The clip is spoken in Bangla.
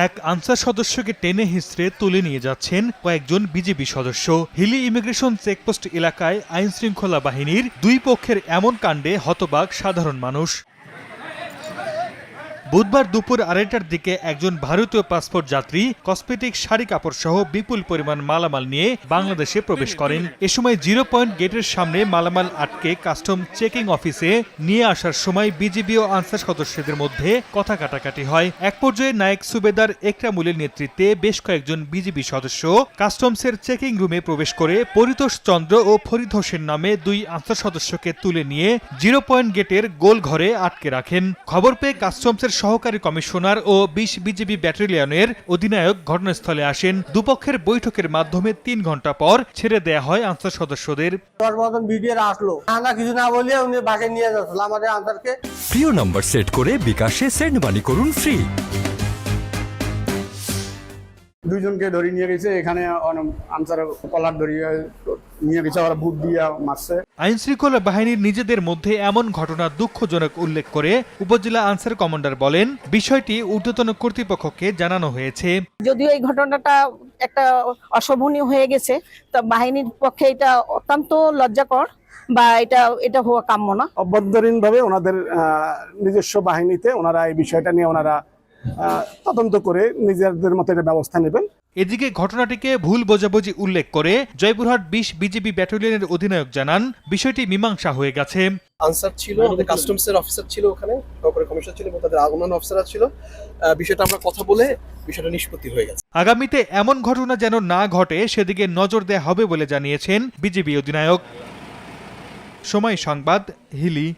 এক আনসার সদস্যকে টেনে হিঁচড়ে তুলে নিয়ে যাচ্ছেন কয়েকজন বিজেপি সদস্য। হিলি ইমিগ্রেশন চেকপোস্ট এলাকায় আইন শৃঙ্খলা বাহিনীর দুই পক্ষের এমন কাণ্ডে হতবাক সাধারণ মানুষ। বুধবার দুপুর 2টার দিকে একজন ভারতীয় পাসপোর্ট যাত্রী কসমেটিক শাড়ি কাপড় সহ বিপুল পরিমাণ মালামাল নিয়ে বাংলাদেশে প্রবেশ করেন। এ সময় 0 পয়েন্ট গেটের সামনে মালামাল আটকে কাস্টম চেকিং অফিসে নিয়ে আসার সময় বিজিবি ও আনসার সদস্যদের মধ্যে কথা কাটাকাটি হয়। এক পর্যায়ে নায়েক সুবেদার একরামুলের নেতৃত্বে বেশ কয়েকজন বিজিবি সদস্য কাস্টমসের চেকিং রুমে প্রবেশ করে পরিতোষ চন্দ্র ও ফরিদ হোসেন নামে দুই আনসার সদস্যকে তুলে নিয়ে 0 পয়েন্ট গেটের গোল ঘরে আটকে রাখেন। খবর পেয়ে কাস্টমসের সহকারী কমিশনার ও 20 বিজিবি ব্যাটালিয়নের অধিনায়ক ঘটনাস্থলে আসেন। দুপক্ষের বৈঠকের মাধ্যমে 3 ঘন্টা পর ছেড়ে দেয়া হয় আনসার সদস্যদের। প্রিয় নাম্বার সেট করে বিকাশে সেন্ড মানি করুন ফ্রি। দুইজনকে ধরে নিয়ে গেছে, এখানে আনসার কলার ধরিয়ে নিয়ে গেছে, ওরা বুট দিয়ে মারছে। আইন শৃঙ্খলা বাহিনীর নিজেদের মধ্যে এমন ঘটনা দুঃখজনক উল্লেখ করে উপজেলা আনসার কমান্ডার বলেন, বিষয়টি ঊর্ধ্বতন কর্তৃপক্ষকে জানানো হয়েছে। যদিও এই ঘটনাটা একটা অশোভনীয় হয়ে গেছে, তো বাহিনীর পক্ষে এটা অত্যন্ত লজ্জাকর বা এটা হওয়া কাম্য না। অভ্যন্তরীণ ভাবে ওনাদের নিজস্ব বাহিনীতে ওনারা এই বিষয়টা নিয়ে ওনারা তদন্ত করে নিজেদের মতো একটা ব্যবস্থা নেবেন। এদিকে ঘটনাটিকে ভুল বোঝাবুঝি উল্লেখ করে জয়পুরহাট 20 বিজিবি ব্যাটালিয়নের অধিনায়ক জানান, বিষয়টি মীমাংসা হয়ে গেছে। আনসার ছিল, আমাদের কাস্টমসের অফিসার ছিল, ওখানে সহকারী কমিশনার ছিল এবং তাদের অন্যান্য অফিসাররা ছিল। বিষয়টা আমরা কথা বলে বিষয়টা নিষ্পত্তি হয়ে গেছে। আগামীতে এমন ঘটনা যেন না ঘটে সেদিকে নজর দেওয়া হবে বলে জানিয়েছেন বিজিবি অধিনায়ক। সময় সংবাদ, হিলি।